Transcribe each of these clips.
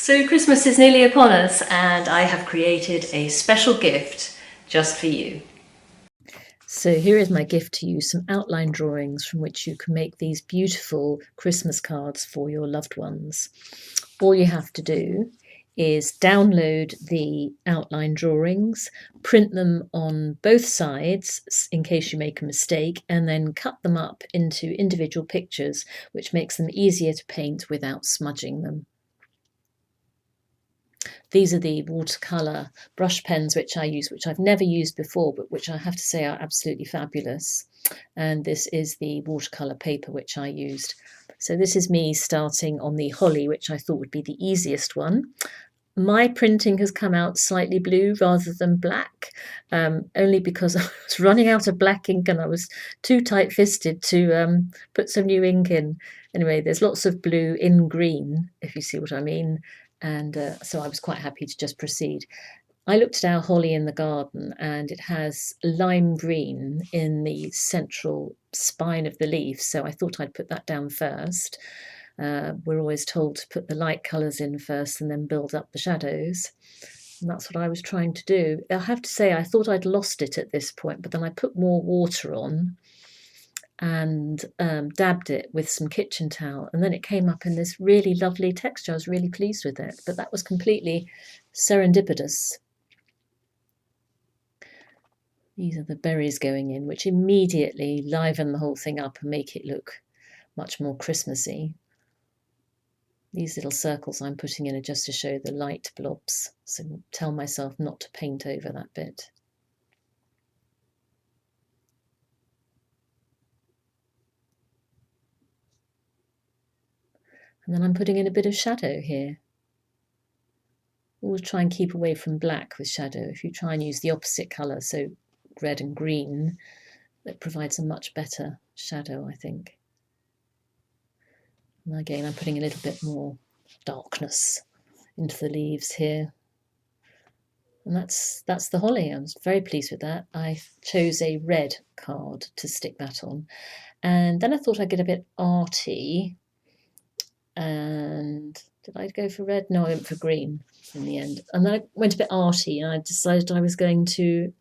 So Christmas is nearly upon us, and I have created a special gift just for you. So here is my gift to you, some outline drawings from which you can make these beautiful Christmas cards for your loved ones. All you have to do is download the outline drawings, print them on both sides in case you make a mistake, and then cut them up into individual pictures, which makes them easier to paint without smudging them. These are the watercolour brush pens which I use, which I've never used before, but which I have to say are absolutely fabulous. And this is the watercolour paper which I used. So this is me starting on the holly, which I thought would be the easiest one. My printing has come out slightly blue rather than black, only because I was running out of black ink and I was too tight-fisted to put some new ink in. Anyway, there's lots of blue in green, if you see what I mean. And so I was quite happy to just proceed. I looked at our holly in the garden and it has lime green in the central spine of the leaf, so I thought I'd put that down first. We're always told to put the light colours in first and then build up the shadows. And that's what I was trying to do. I have to say I thought I'd lost it at this point, but then I put more water on and dabbed it with some kitchen towel, and then it came up in this really lovely texture. I was really pleased with it, but that was completely serendipitous. These are the berries going in, which immediately liven the whole thing up and make it look much more Christmassy. These little circles I'm putting in are just to show the light blobs, so tell myself not to paint over that bit. And then I'm putting in a bit of shadow here. Always try and keep away from black with shadow. If you try and use the opposite colour, so red and green, that provides a much better shadow, I think. And again, I'm putting a little bit more darkness into the leaves here. And that's the holly. I was very pleased with that. I chose a red card to stick that on. And then I thought I'd get a bit arty. And did I go for red? No, I went for green in the end. And then I went a bit arty and I decided I was going to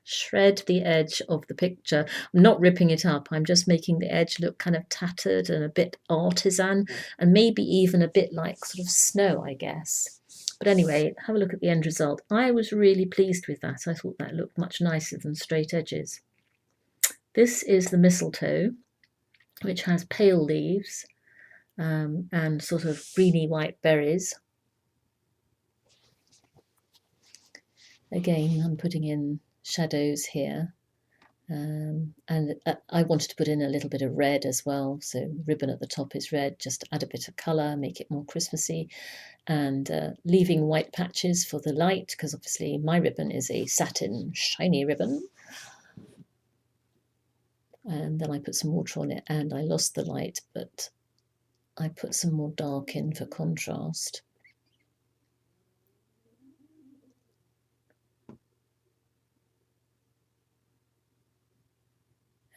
shred the edge of the picture. I'm not ripping it up. I'm just making the edge look kind of tattered and a bit artisan and maybe even a bit like sort of snow, I guess. But anyway, have a look at the end result. I was really pleased with that. I thought that looked much nicer than straight edges. This is the mistletoe, which has pale leaves and sort of greeny white berries. Again, I'm putting in shadows here. And I wanted to put in a little bit of red as well, so the ribbon at the top is red, just to add a bit of colour, make it more Christmassy, and leaving white patches for the light, because obviously my ribbon is a satin shiny ribbon. And then I put some water on it and I lost the light, but I put some more dark in for contrast.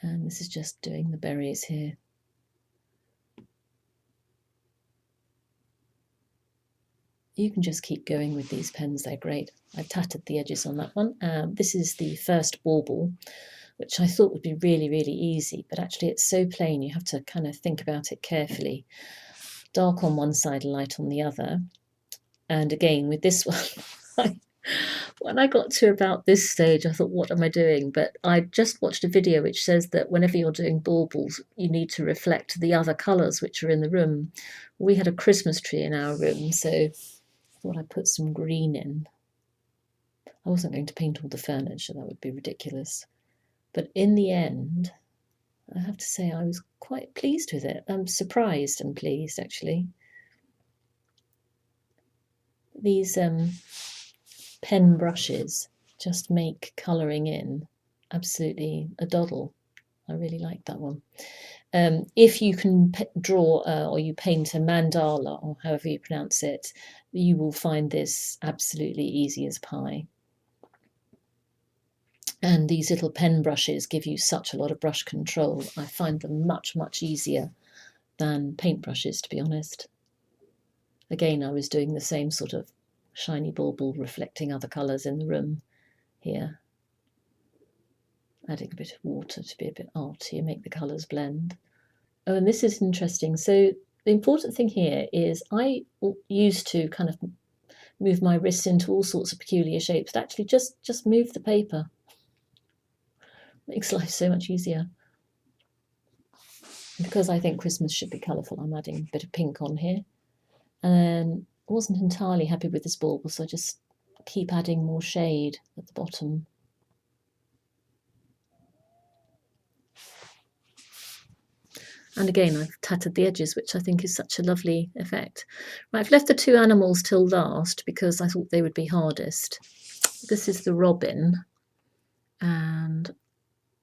And this is just doing the berries here. You can just keep going with these pens, they're great. I tattered the edges on that one. This is the first bauble, which I thought would be really, really easy, but actually it's so plain you have to kind of think about it carefully. Dark on one side, light on the other. And again, with this one, when I got to about this stage, I thought, what am I doing? But I just watched a video which says that whenever you're doing baubles, you need to reflect the other colours which are in the room. We had a Christmas tree in our room, so I thought I'd put some green in. I wasn't going to paint all the furniture, that would be ridiculous. But in the end, I have to say I was quite pleased with it. I'm surprised and pleased, actually. These pen brushes just make colouring in absolutely a doddle. I really like that one. If you can draw or you paint a mandala, or however you pronounce it, you will find this absolutely easy as pie. And these little pen brushes give you such a lot of brush control. I find them much, much easier than paint brushes, to be honest. again, I was doing the same sort of shiny bauble reflecting other colours in the room here. Adding a bit of water to be a bit arty and make the colours blend. Oh, and this is interesting. So the important thing here is I used to kind of move my wrists into all sorts of peculiar shapes, but actually just move the paper. Makes life so much easier. And because I think Christmas should be colourful, I'm adding a bit of pink on here. And then I wasn't entirely happy with this bauble, so I just keep adding more shade at the bottom. And again, I've tattered the edges, which I think is such a lovely effect. Right, I've left the two animals till last because I thought they would be hardest. This is the robin, and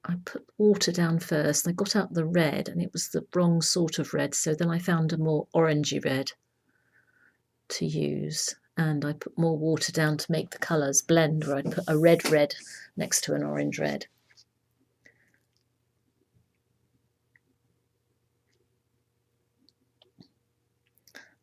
I put water down first. I got out the red, and it was the wrong sort of red, so then I found a more orangey red to use, and I put more water down to make the colours blend, where I put a red next to an orange red.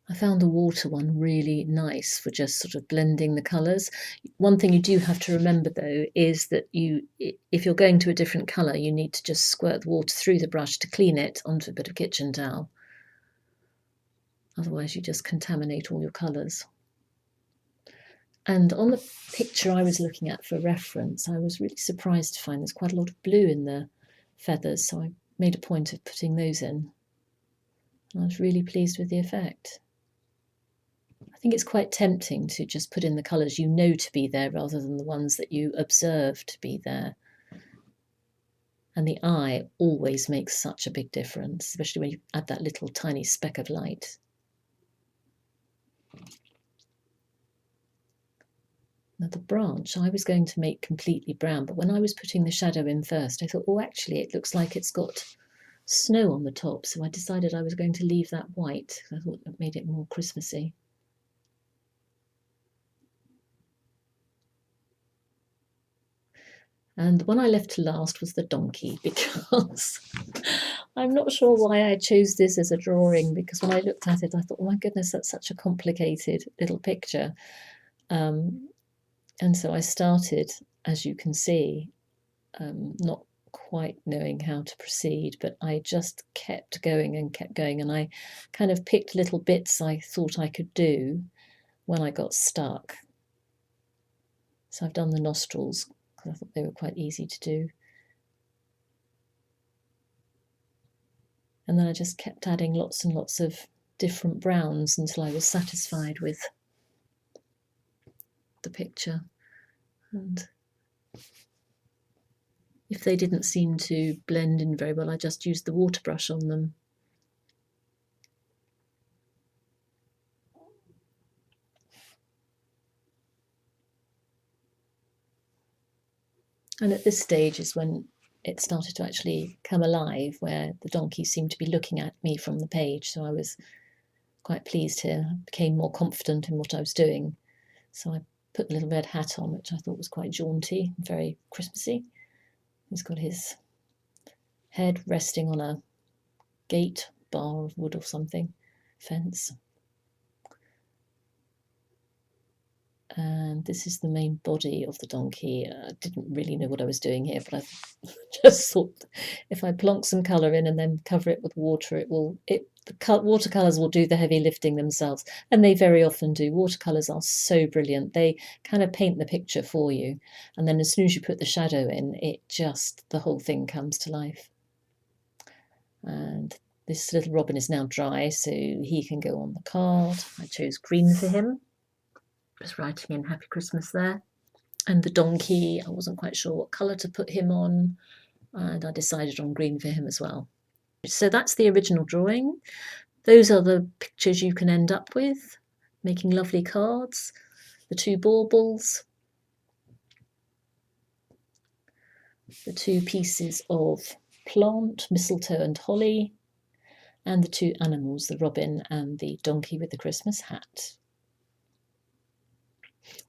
I found the water one really nice for just sort of blending the colours. One thing you do have to remember though is that if you're going to a different colour, you need to just squirt the water through the brush to clean it onto a bit of kitchen towel. Otherwise you just contaminate all your colours. And on the picture I was looking at for reference, I was really surprised to find there's quite a lot of blue in the feathers, so I made a point of putting those in. And I was really pleased with the effect. I think it's quite tempting to just put in the colours you know to be there rather than the ones that you observe to be there. And the eye always makes such a big difference, especially when you add that little tiny speck of light. Now the branch I was going to make completely brown, but when I was putting the shadow in first, I thought, oh, actually it looks like it's got snow on the top, so I decided I was going to leave that white. I thought that made it more Christmassy. And the one I left to last was the donkey, because I'm not sure why I chose this as a drawing, because when I looked at it I thought, oh my goodness, that's such a complicated little picture. And so I started, as you can see, not quite knowing how to proceed, but I just kept going, and I kind of picked little bits I thought I could do when I got stuck. So I've done the nostrils because I thought they were quite easy to do. And then I just kept adding lots and lots of different browns until I was satisfied with the picture. And if they didn't seem to blend in very well, I just used the water brush on them. And at this stage is when it started to actually come alive, where the donkey seemed to be looking at me from the page. So I was quite pleased here. I became more confident in what I was doing. So I put the little red hat on, which I thought was quite jaunty and very Christmassy. He's got his head resting on a gate, bar of wood or something, fence. And this is the main body of the donkey. I didn't really know what I was doing here, but I just thought if I plonk some colour in and then cover it with water, the watercolours will do the heavy lifting themselves, and they very often do. Watercolours are so brilliant. They kind of paint the picture for you, and then as soon as you put the shadow in, the whole thing comes to life. And this little robin is now dry, so he can go on the card. I chose green for him. Just writing in Happy Christmas there. And the donkey, I wasn't quite sure what colour to put him on, and I decided on green for him as well. So that's the original drawing. Those are the pictures you can end up with, making lovely cards. The two baubles, the two pieces of plant, mistletoe and holly, and the two animals, the robin and the donkey with the Christmas hat.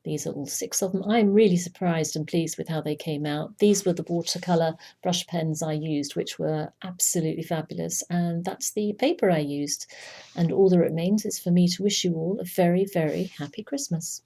These are all 6 of them. I'm really surprised and pleased with how they came out. These were the watercolour brush pens I used, which were absolutely fabulous, and that's the paper I used. And all that remains is for me to wish you all a very, very happy Christmas.